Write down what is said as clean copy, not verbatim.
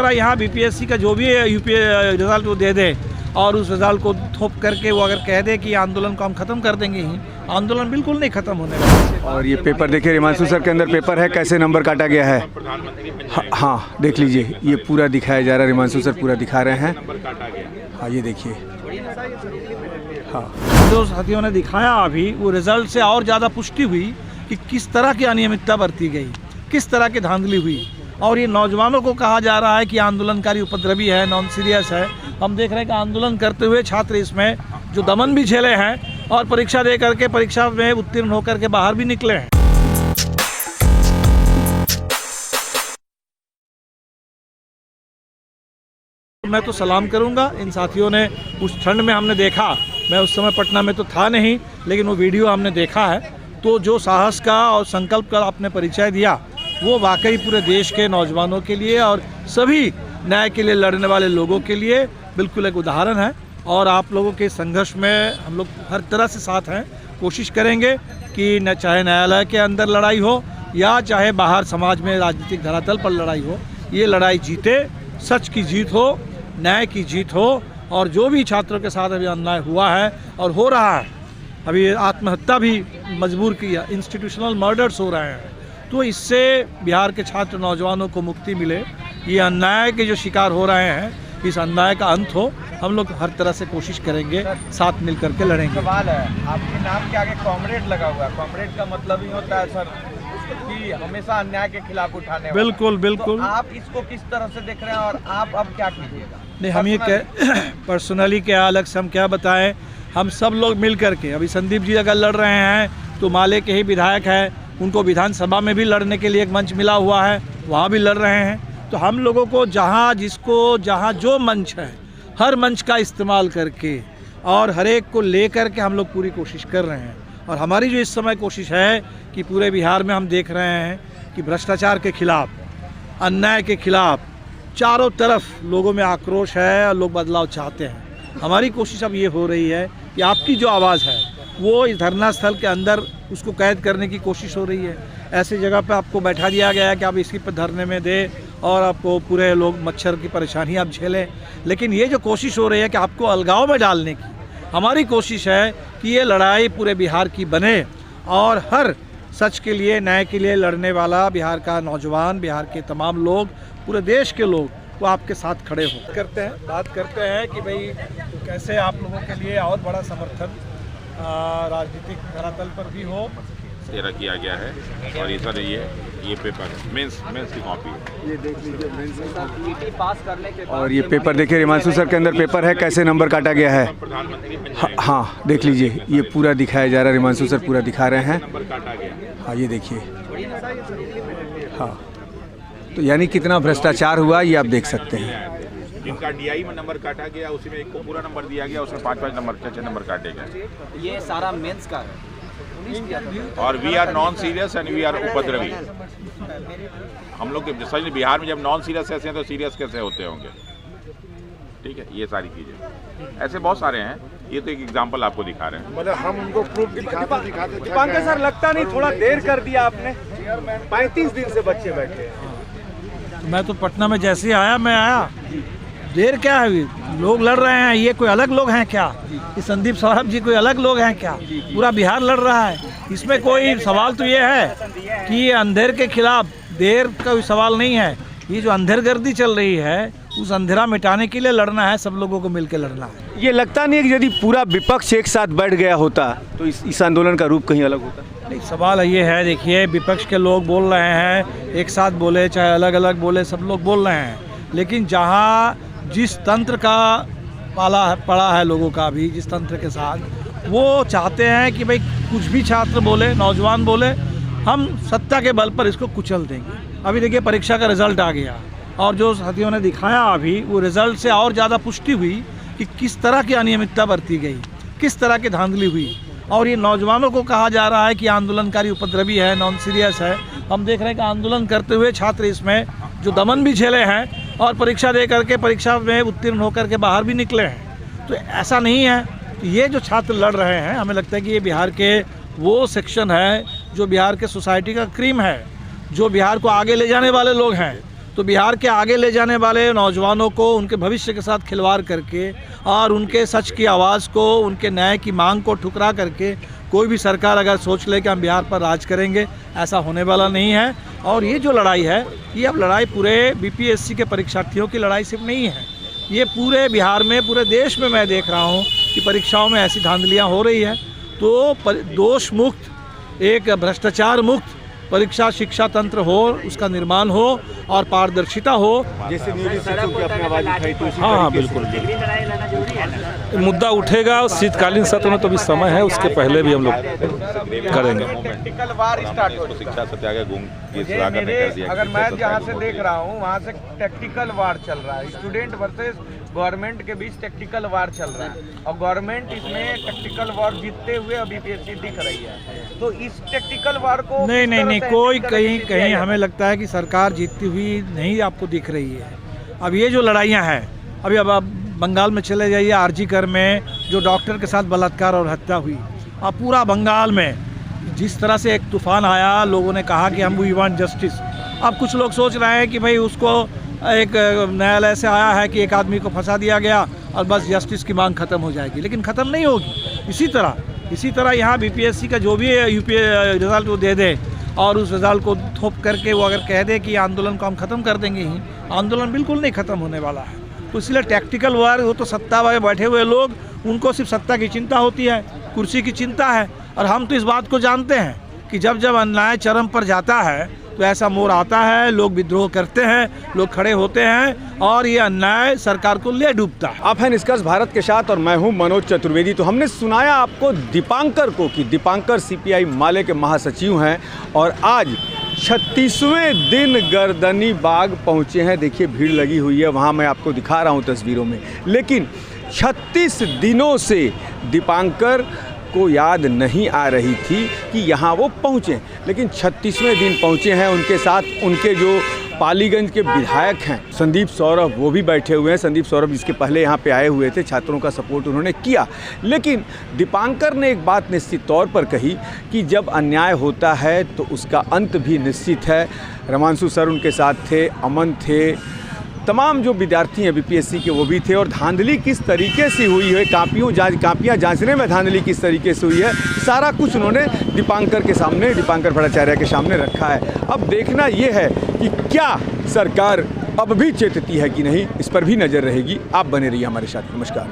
सारा यहाँ बीपीएससी का जो भी यूपी रिज़ल्ट वो दे दे और उस रिज़ल्ट को थोप करके वो अगर कह दे कि आंदोलन को हम ख़त्म कर देंगे ही, आंदोलन बिल्कुल नहीं ख़त्म होने वाला। और ये पेपर देखिए, हिमांशु सर के अंदर पेपर है, कैसे नंबर काटा गया है। हाँ देख लीजिए, ये पूरा दिखाया जा रहा है, हिमांशु सर पूरा दिखा रहे हैं। हाँ ये देखिए, हाँ जो साथियों ने दिखाया अभी वो रिज़ल्ट से और ज़्यादा पुष्टि हुई कि किस तरह की अनियमितता बरती गई, किस तरह की धांधली हुई। और ये नौजवानों को कहा जा रहा है कि आंदोलनकारी उपद्रवी है, नॉन सीरियस है। हम देख रहे हैं कि आंदोलन करते हुए छात्र इसमें जो दमन भी झेले हैं और परीक्षा दे करके परीक्षा में उत्तीर्ण होकर के बाहर भी निकले हैं। मैं तो सलाम करूंगा इन साथियों ने, उस ठंड में हमने देखा, मैं उस समय पटना में तो था नहीं, लेकिन वो वीडियो हमने देखा है, तो जो साहस का और संकल्प का आपने परिचय दिया वो वाकई पूरे देश के नौजवानों के लिए और सभी न्याय के लिए लड़ने वाले लोगों के लिए बिल्कुल एक उदाहरण है। और आप लोगों के संघर्ष में हम लोग हर तरह से साथ हैं, कोशिश करेंगे कि न चाहे न्यायालय के अंदर लड़ाई हो या चाहे बाहर समाज में राजनीतिक धरातल पर लड़ाई हो, ये लड़ाई जीते, सच की जीत हो, न्याय की जीत हो। और जो भी छात्रों के साथ अभी अन्याय हुआ है और हो रहा है, अभी आत्महत्या भी मजबूर किया, इंस्टीट्यूशनल मर्डर्स हो रहे हैं, तो इससे बिहार के छात्र नौजवानों को मुक्ति मिले, ये अन्याय के जो शिकार हो रहे हैं इस अन्याय का अंत हो। हम लोग हर तरह से कोशिश करेंगे, साथ मिल करके लड़ेंगे। सवाल है, आपके नाम के आगे कॉमरेड लगा हुआ है, कॉमरेड का मतलब ही होता है सर कि हमेशा अन्याय के खिलाफ उठाने वाला। बिल्कुल बिल्कुल। तो आप इसको किस तरह से देख रहे हैं और आप अब क्या कीजिएगा? नहीं, हम ये पर्सनली क्या अलग से हम क्या बताएं, हम सब लोग मिल करके, अभी संदीप जी अगर लड़ रहे हैं तो माले के ही विधायक है, उनको विधानसभा में भी लड़ने के लिए एक मंच मिला हुआ है, वहाँ भी लड़ रहे हैं। तो हम लोगों को जहाँ जहाँ जो मंच है, हर मंच का इस्तेमाल करके और हर एक को ले करके हम लोग पूरी कोशिश कर रहे हैं। और हमारी जो इस समय कोशिश है कि पूरे बिहार में हम देख रहे हैं कि भ्रष्टाचार के खिलाफ, अन्याय के खिलाफ चारों तरफ लोगों में आक्रोश है और लोग बदलाव चाहते हैं। हमारी कोशिश अब ये हो रही है कि आपकी जो आवाज़ है वो इस धरना स्थल के अंदर उसको कैद करने की कोशिश हो रही है। ऐसी जगह पे आपको बैठा दिया गया है कि आप इसी पर धरने में दे और आपको पूरे लोग मच्छर की परेशानी आप झेलें, लेकिन ये जो कोशिश हो रही है कि आपको अलगाव में डालने की, हमारी कोशिश है कि ये लड़ाई पूरे बिहार की बने और हर सच के लिए, न्याय के लिए लड़ने वाला बिहार का नौजवान, बिहार के तमाम लोग, पूरे देश के लोग वो आपके साथ खड़े हो बात करते हैं कि भाई कैसे आप लोगों के लिए और बड़ा समर्थन राजनीतिक धरातल पर भी हो। तेरा किया गया है और ये सर ये पेपर मेंस की कॉपी है, ये देख लीजिए मेंस की पीटी पास करने के बाद और ये पेपर देखिए, हिमांशु सर के अंदर पेपर है, कैसे नंबर काटा गया है। हाँ देख लीजिए, ये पूरा दिखाया जा रहा है, हिमांशु सर पूरा दिखा रहे हैं। नंबर काटा गया। हाँ ये देखिए, हाँ तो यानी कितना भ्रष्टाचार हुआ ये आप देख सकते हैं। जिनका डीआई में नंबर काटा गया उसी में एक को पूरा नंबर दिया गया, उसमें 5-5 नंबर 6 नंबर काटे गए। ये सारा मेंस का है और we are non serious and we are उपद्रवी। हम लोग सच बिहार में जब नॉन सीरियस ऐसे हैं तो सीरियस कैसे होते होंगे? ठीक है, ये सारी चीज़ें ऐसे बहुत सारे हैं, ये तो एक एग्जांपल आपको दिखा रहे हैं। मतलब हम उनको प्रूफ दिखाते दीपांकर सर, लगता नहीं थोड़ा देर कर दिया आपने? 35 दिन से बच्चे बैठे। मैं तो पटना में जैसे ही आया, मैं आया, देर क्या है, लोग लड़ रहे हैं, ये कोई अलग लोग हैं क्या? ये संदीप सौरभ जी कोई अलग लोग हैं क्या? पूरा बिहार लड़ रहा है। इसमें कोई सवाल तो ये है कि ये अंधेर के खिलाफ देर का कोई सवाल नहीं है। ये जो अंधेरगर्दी चल रही है उस अंधेरा मिटाने के लिए लड़ना है, सब लोगों को मिलकर लड़ना है। ये लगता नहीं है कि यदि पूरा विपक्ष एक साथ बैठ गया होता तो इस आंदोलन का रूप कहीं अलग होता? नहीं, सवाल ये है, देखिए विपक्ष के लोग बोल रहे हैं, एक साथ बोले चाहे अलग अलग बोले, सब लोग बोल रहे हैं, लेकिन जहाँ जिस तंत्र का पाला पड़ा है लोगों का भी, जिस तंत्र के साथ, वो चाहते हैं कि भाई कुछ भी छात्र बोले, नौजवान बोले, हम सत्ता के बल पर इसको कुचल देंगे। अभी देखिए परीक्षा का रिज़ल्ट आ गया और जो साथियों ने दिखाया अभी वो रिज़ल्ट से और ज़्यादा पुष्टि हुई कि किस तरह की अनियमितता बरती गई, किस तरह की धांधली हुई। और ये नौजवानों को कहा जा रहा है कि आंदोलनकारी उपद्रवी है, नॉन सीरियस है। हम देख रहे हैं कि आंदोलन करते हुए छात्र इसमें जो दमन भी झेले हैं और परीक्षा दे करके परीक्षा में उत्तीर्ण होकर के बाहर भी निकले हैं। तो ऐसा नहीं है, ये जो छात्र लड़ रहे हैं, हमें लगता है कि ये बिहार के वो सेक्शन है जो बिहार के सोसाइटी का क्रीम है, जो बिहार को आगे ले जाने वाले लोग हैं। तो बिहार के आगे ले जाने वाले नौजवानों को उनके भविष्य के साथ खिलवाड़ करके और उनके सच की आवाज़ को, उनके न्याय की मांग को ठुकरा करके कोई भी सरकार अगर सोच ले कि हम बिहार पर राज करेंगे, ऐसा होने वाला नहीं है। और ये जो लड़ाई है, ये अब लड़ाई पूरे बीपीएससी के परीक्षार्थियों की लड़ाई सिर्फ नहीं है, ये पूरे बिहार में, पूरे देश में मैं देख रहा हूँ कि परीक्षाओं में ऐसी धांधलियाँ हो रही है। तो दोष मुक्त, एक भ्रष्टाचार मुक्त परीक्षा शिक्षा तंत्र हो, उसका निर्माण हो और पारदर्शिता हो। जैसे न्यूज शिक्षकों की अपनी आवाज़ उठाई तो इसी हाँ तरीके बिल्कुल से मुद्दा उठेगा। शीतकालीन सत्र में तो अभी समय है, उसके पहले भी हम लोग करेंगे। टेक्निकल वार स्टार्ट हो इसको शिक्षा सत्याग्रह घूम के मुझे सुधाकर ने मेरे कर दिया। अगर मैं जहाँ से देख रहा हूँ वहाँ से टेक्निकल वार चल रहा है, स्टूडेंट वर्सेस गवर्नमेंट के बीच टेक्निकल वार चल रहा है और गवर्नमेंट इसमें टेक्निकल वार जीतते हुए अभी बीपीएससी दिख रही है। तो इस टेक्निकल वार को नहीं, कोई कहीं हमें लगता है कि सरकार जीतती हुई नहीं आपको दिख रही है। अब ये जो लड़ाइयाँ हैं, अभी अब आप बंगाल में चले जाइए, आरजीकर में जो डॉक्टर के साथ बलात्कार और हत्या हुई, अब पूरा बंगाल में जिस तरह से एक तूफान आया, लोगों ने कहा कि हम वी वांट जस्टिस। अब कुछ लोग सोच रहे हैं कि भाई उसको एक न्यायालय से आया है कि एक आदमी को फंसा दिया गया और बस जस्टिस की मांग खत्म हो जाएगी, लेकिन ख़त्म नहीं होगी। इसी तरह यहाँ बीपीएससी का जो भी यूपीए रिज़ल्ट वो दे दे और उस रिज़ल्ट को थोप करके वो अगर कह दे कि आंदोलन को हम ख़त्म कर देंगे ही, आंदोलन बिल्कुल नहीं ख़त्म होने वाला है। तो इसलिए टैक्टिकल वार, वो तो सत्ता में बैठे हुए लोग, उनको सिर्फ सत्ता की चिंता होती है, कुर्सी की चिंता है। और हम तो इस बात को जानते हैं कि जब अन्याय चरम पर जाता है तो ऐसा मोड़ आता है, लोग विद्रोह करते हैं, लोग खड़े होते हैं और ये अन्याय सरकार को ले डूबता है। आप हैं निष्कर्ष भारत के साथ और मैं हूं मनोज चतुर्वेदी। तो हमने सुनाया आपको दीपांकर को कि दीपांकर सीपीआई माले के महासचिव हैं और आज 36वें दिन गर्दनी बाग पहुंचे हैं। देखिए भीड़ लगी हुई है, वहां मैं आपको दिखा रहा हूं तस्वीरों में। लेकिन 36 दिनों से दीपांकर को याद नहीं आ रही थी कि यहाँ वो पहुँचे, लेकिन 36वें दिन पहुँचे हैं। उनके साथ उनके जो पालीगंज के विधायक हैं संदीप सौरभ, वो भी बैठे हुए हैं। संदीप सौरभ इसके पहले यहाँ पे आए हुए थे, छात्रों का सपोर्ट उन्होंने किया। लेकिन दीपांकर ने एक बात निश्चित तौर पर कही कि जब अन्याय होता है तो उसका अंत भी निश्चित है। रमांशु सर उनके साथ थे, अमन थे, तमाम जो विद्यार्थी हैं बीपीएससी के वो भी थे। और धांधली किस तरीके से हुई है, कापियाँ जांचने में धांधली किस तरीके से हुई है, सारा कुछ उन्होंने दीपांकर भट्टाचार्य के सामने रखा है। अब देखना ये है कि क्या सरकार अब भी चेतती है कि नहीं, इस पर भी नज़र रहेगी। आप बने रहिए हमारे साथ। नमस्कार।